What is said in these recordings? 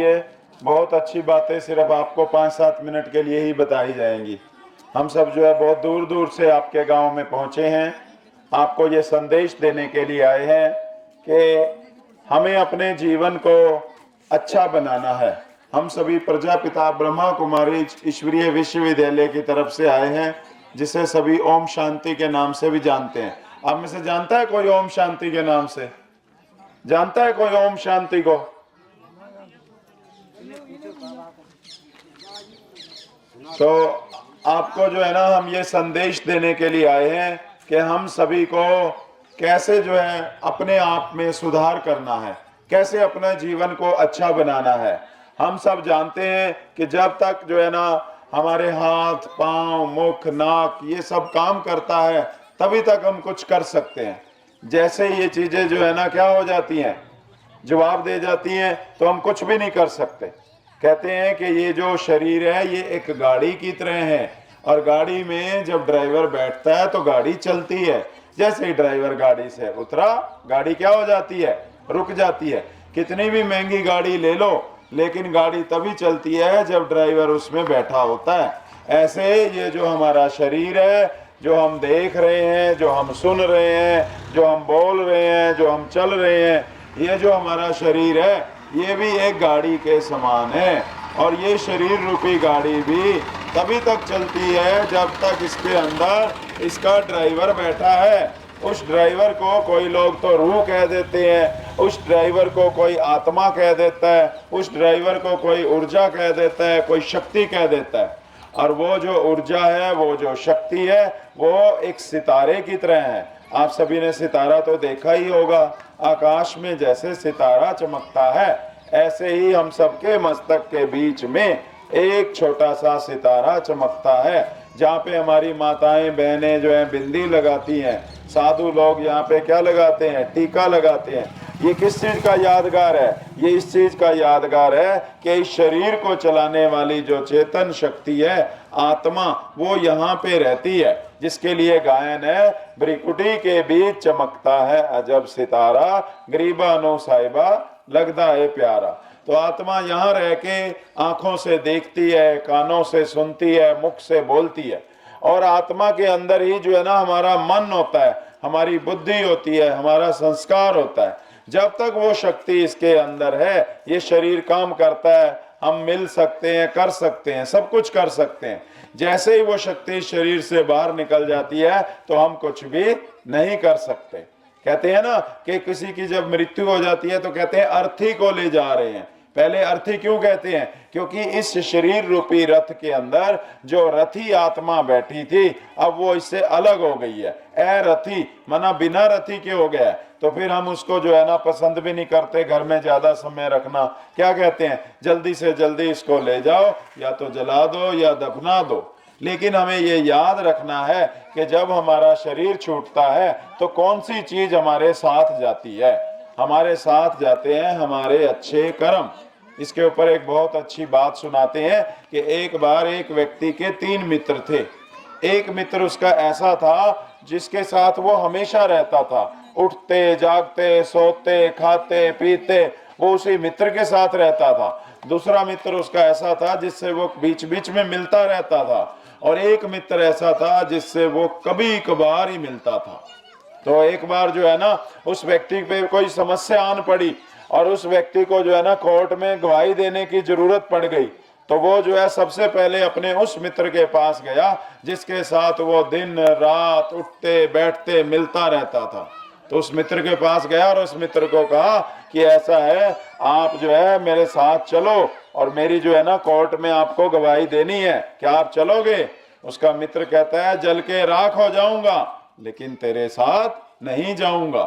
ये बहुत अच्छी बातें सिर्फ आपको 5-7 मिनट के लिए ही बताई जाएंगी। हम सब जो है बहुत दूर दूर से आपके गांव में पहुंचे हैं, आपको ये संदेश देने के लिए आए हैं कि हमें अपने जीवन को अच्छा बनाना है। हम सभी प्रजापिता ब्रह्मा कुमारी ईश्वरीय विश्वविद्यालय की तरफ से आए हैं, जिसे सभी ओम शांति के नाम से भी जानते हैं। आप में से जानता है कोई ओम शांति के नाम से? जानता है कोई ओम शांति को? तो आपको जो है ना, हम ये संदेश देने के लिए आए हैं कि हम सभी को कैसे जो है अपने आप में सुधार करना है, कैसे अपने जीवन को अच्छा बनाना है। हम सब जानते हैं कि जब तक जो है ना हमारे हाथ पांव मुख नाक ये सब काम करता है, तभी तक हम कुछ कर सकते हैं। जैसे ये चीजें जो है ना क्या हो जाती हैं, जवाब दे जाती हैं, तो हम कुछ भी नहीं कर सकते। कहते हैं कि ये जो शरीर है ये एक गाड़ी की तरह है, और गाड़ी में जब ड्राइवर बैठता है तो गाड़ी चलती है। जैसे ही ड्राइवर गाड़ी से उतरा, गाड़ी क्या हो जाती है? रुक जाती है। कितनी भी महंगी गाड़ी ले लो, लेकिन गाड़ी तभी चलती है जब ड्राइवर उसमें बैठा होता है। ऐसे ये जो हमारा शरीर है, जो हम देख रहे हैं, जो हम सुन रहे हैं, जो हम बोल रहे हैं, जो हम चल रहे हैं, ये जो हमारा शरीर है ये भी एक गाड़ी के समान है। और ये शरीर रूपी गाड़ी भी तभी तक चलती है जब तक इसके अंदर इसका ड्राइवर बैठा है। उस ड्राइवर को कोई लोग तो रूह कह देते हैं, उस ड्राइवर को कोई आत्मा कह देता है, उस ड्राइवर को कोई ऊर्जा कह देता है, कोई शक्ति कह देता है। और वो जो ऊर्जा है, वो जो शक्ति है, वो एक सितारे की तरह है। आप सभी ने सितारा तो देखा ही होगा। आकाश में जैसे सितारा चमकता है, ऐसे ही हम सबके मस्तक के बीच में एक छोटा सा सितारा चमकता है, जहाँ पे हमारी माताएं बहनें जो हैं बिंदी लगाती हैं, साधु लोग यहाँ पे क्या लगाते हैं? टीका लगाते हैं। ये किस चीज का यादगार है? ये इस चीज का यादगार है कि इस शरीर को चलाने वाली जो चेतन शक्ति है, आत्मा, वो यहाँ पे रहती है, जिसके लिए गायन है, ब्रिकुटी के बीच चमकता है अजब सितारा, गरीबा नो साहिबा लगता है प्यारा। तो आत्मा यहाँ रह के आंखों से देखती है, कानों से सुनती है, मुख से बोलती है। और आत्मा के अंदर ही जो है ना हमारा मन होता है, हमारी बुद्धि होती है, हमारा संस्कार होता है। जब तक वो शक्ति इसके अंदर है, ये शरीर काम करता है। हम मिल सकते हैं, कर सकते हैं, सब कुछ कर सकते हैं। जैसे ही वो शक्ति शरीर से बाहर निकल जाती है तो हम कुछ भी नहीं कर सकते। कहते हैं ना कि किसी की जब मृत्यु हो जाती है तो कहते हैं अर्थी को ले जा रहे हैं। पहले अर्थी क्यों कहते हैं? क्योंकि इस शरीर रूपी रथ के अंदर जो रथी आत्मा बैठी थी, अब वो इससे अलग हो गई है। ए रथी मना बिना रथी के हो गया। तो फिर हम उसको जो है ना पसंद भी नहीं करते घर में ज्यादा समय रखना। क्या कहते हैं? जल्दी से जल्दी इसको ले जाओ, या तो जला दो या दफना दो। लेकिन हमें ये याद रखना है कि जब हमारा शरीर छूटता है तो कौन सी चीज हमारे साथ जाती है? हमारे साथ जाते हैं हमारे अच्छे कर्म। इसके ऊपर एक बहुत अच्छी बात सुनाते हैं कि एक बार एक व्यक्ति के 3 मित्र थे। एक मित्र उसका ऐसा था जिसके साथ वो हमेशा रहता था, उठते जागते सोते खाते पीते वो उसी मित्र के साथ रहता था। दूसरा मित्र उसका ऐसा था जिससे वो बीच बीच में मिलता रहता था, और एक मित्र ऐसा था जिससे वो कभी कभार ही मिलता था। तो एक बार जो है ना उस व्यक्ति पे कोई समस्या आन पड़ी, और उस व्यक्ति को जो है ना कोर्ट में गवाही देने की जरूरत पड़ गई। तो वो जो है सबसे पहले अपने उस मित्र के पास गया जिसके साथ वो दिन रात उठते बैठते मिलता रहता था। तो उस मित्र के पास गया और उस मित्र को कहा कि ऐसा है, आप जो है मेरे साथ चलो, और मेरी जो है ना कोर्ट में आपको गवाही देनी है, क्या आप चलोगे? उसका मित्र कहता है जल के राख हो जाऊंगा, लेकिन तेरे साथ नहीं जाऊंगा।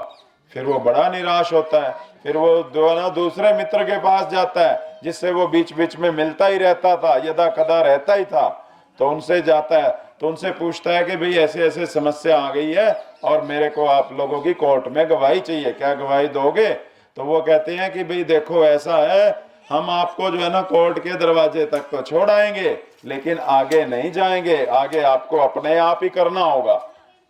फिर वो बड़ा निराश होता है। फिर वो दूसरे मित्र के पास जाता है जिससे वो बीच बीच में मिलता ही रहता था, यदा कदा रहता ही था। तो उनसे जाता है, तो उनसे पूछता है कि भाई ऐसे ऐसे समस्या आ गई है और मेरे को आप लोगों की कोर्ट में गवाही चाहिए, क्या गवाही दोगे? तो वो कहते हैं कि भाई देखो ऐसा है, हम आपको जो है ना कोर्ट के दरवाजे तक तो छोड़ आएंगे, लेकिन आगे नहीं जाएंगे, आगे आपको अपने आप ही करना होगा।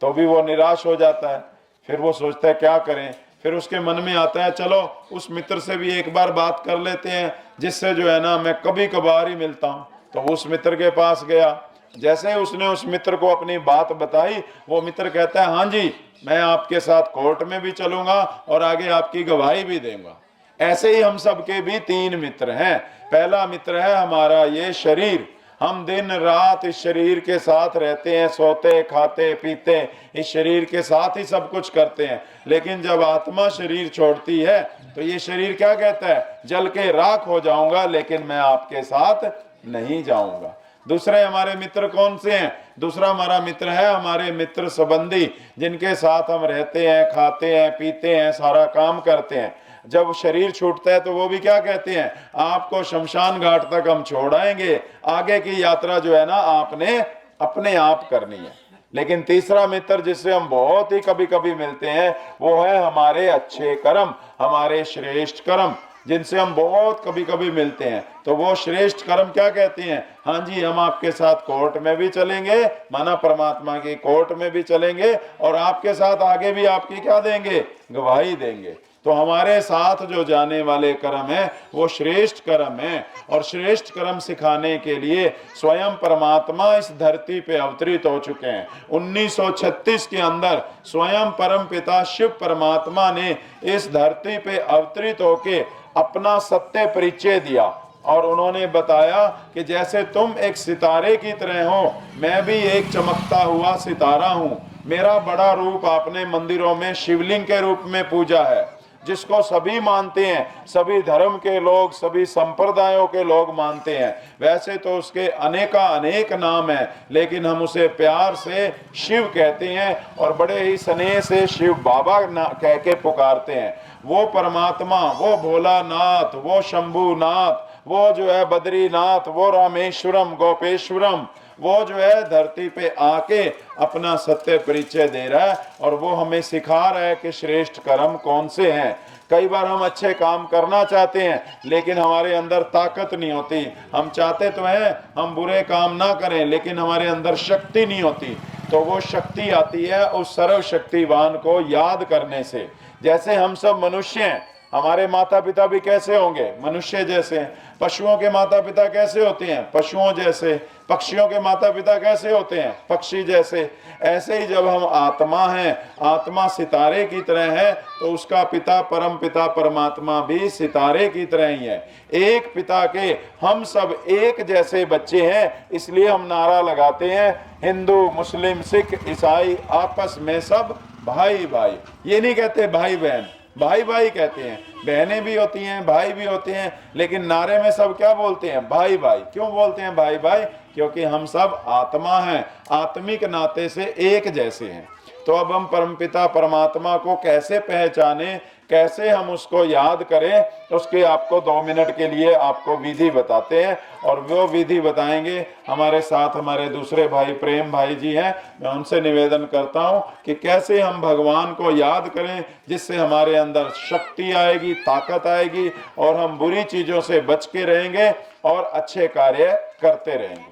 तो भी वो निराश हो जाता है। फिर वो सोचता है क्या करें। फिर उसके मन में आता है चलो उस मित्र से भी एक बार बात कर लेते हैं, जिससे जो है ना मैं कभी कभार ही मिलता हूँ। तो उस मित्र के पास गया, जैसे ही उसने उस मित्र को अपनी बात बताई, वो मित्र कहता है हाँ जी, मैं आपके साथ कोर्ट में भी चलूंगा और आगे आपकी गवाही भी दूंगा। ऐसे ही हम सबके भी तीन मित्र हैं। पहला मित्र है हमारा ये शरीर, हम दिन रात इस शरीर के साथ रहते हैं, सोते खाते पीते इस शरीर के साथ ही सब कुछ करते हैं। लेकिन जब आत्मा शरीर छोड़ती है तो ये शरीर क्या कहता है, जल के राख हो जाऊंगा लेकिन मैं आपके साथ नहीं जाऊंगा। दूसरे हमारे मित्र कौन से हैं? दूसरा हमारा मित्र है हमारे मित्र संबंधी, जिनके साथ हम रहते हैं, खाते हैं, पीते हैं, सारा काम करते हैं। जब शरीर छूटता है तो वो भी क्या कहते हैं, आपको शमशान घाट तक हम छोड़ आएंगे, आगे की यात्रा जो है ना आपने अपने आप करनी है। लेकिन तीसरा मित्र जिससे हम बहुत ही कभी कभी मिलते हैं, वो है हमारे अच्छे कर्म, हमारे श्रेष्ठ कर्म, जिनसे हम बहुत कभी कभी मिलते हैं। तो वो श्रेष्ठ कर्म क्या कहते हैं, हाँ जी हम आपके साथ कोर्ट में भी चलेंगे, माना परमात्मा की कोर्ट में भी चलेंगे, और आपके साथ आगे भी आपकी क्या देंगे, गवाही देंगे। तो हमारे साथ जो जाने वाले कर्म है वो श्रेष्ठ कर्म है। और श्रेष्ठ कर्म सिखाने के लिए स्वयं परमात्मा इस धरती पे अवतरित हो चुके हैं। 1936 के अंदर स्वयं परम पिता शिव परमात्मा ने इस धरती पे अवतरित होके अपना सत्य परिचय दिया, और उन्होंने बताया कि जैसे तुम एक सितारे की तरह हो, मैं भी एक चमकता हुआ सितारा हूं। मेरा बड़ा रूप आपने मंदिरों में शिवलिंग के रूप में पूजा है, जिसको सभी मानते हैं, सभी धर्म के लोग, सभी संप्रदायों के लोग मानते हैं। वैसे तो उसके अनेका अनेक नाम हैं, लेकिन हम उसे प्यार से शिव कहते हैं और बड़े ही स्नेह से शिव बाबा कह के पुकारते हैं। वो परमात्मा, वो भोलानाथ, वो शंभुनाथ, वो जो है बद्रीनाथ, वो रामेश्वरम गोपेश्वरम, वो जो है धरती पे आके अपना सत्य परिचय दे रहा है, और वो हमें सिखा रहा है कि श्रेष्ठ कर्म कौन से हैं। कई बार हम अच्छे काम करना चाहते हैं लेकिन हमारे अंदर ताकत नहीं होती। हम चाहते तो हैं हम बुरे काम ना करें, लेकिन हमारे अंदर शक्ति नहीं होती। तो वो शक्ति आती है उस सर्वशक्तिवान को याद करने से। जैसे हम सब मनुष्य हैं, हमारे माता पिता भी कैसे होंगे, मनुष्य जैसे हैं। पशुओं के माता पिता कैसे होते हैं, पशुओं जैसे। पक्षियों के माता पिता कैसे होते हैं, पक्षी जैसे। ऐसे ही जब हम आत्मा हैं, आत्मा सितारे की तरह है, तो उसका पिता परम पिता परमात्मा भी सितारे की तरह ही है। एक पिता के हम सब एक जैसे बच्चे हैं, इसलिए हम नारा लगाते हैं हिंदू मुस्लिम सिख ईसाई आपस में सब भाई भाई। ये नहीं कहते भाई बहन, भाई भाई कहते हैं। बहनें भी होती हैं, भाई भी होते हैं, लेकिन नारे में सब क्या बोलते हैं, भाई भाई। क्यों बोलते हैं भाई भाई, क्योंकि हम सब आत्मा हैं, आत्मिक नाते से एक जैसे हैं। तो अब हम परमपिता परमात्मा को कैसे पहचाने, कैसे हम उसको याद करें, उसके आपको 2 मिनट के लिए आपको विधि बताते हैं। और वो विधि बताएंगे हमारे साथ हमारे दूसरे भाई प्रेम भाई जी हैं। मैं उनसे निवेदन करता हूं कि कैसे हम भगवान को याद करें, जिससे हमारे अंदर शक्ति आएगी, ताकत आएगी, और हम बुरी चीजों से बच के रहेंगे और अच्छे कार्य करते रहेंगे।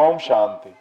ओम शांति।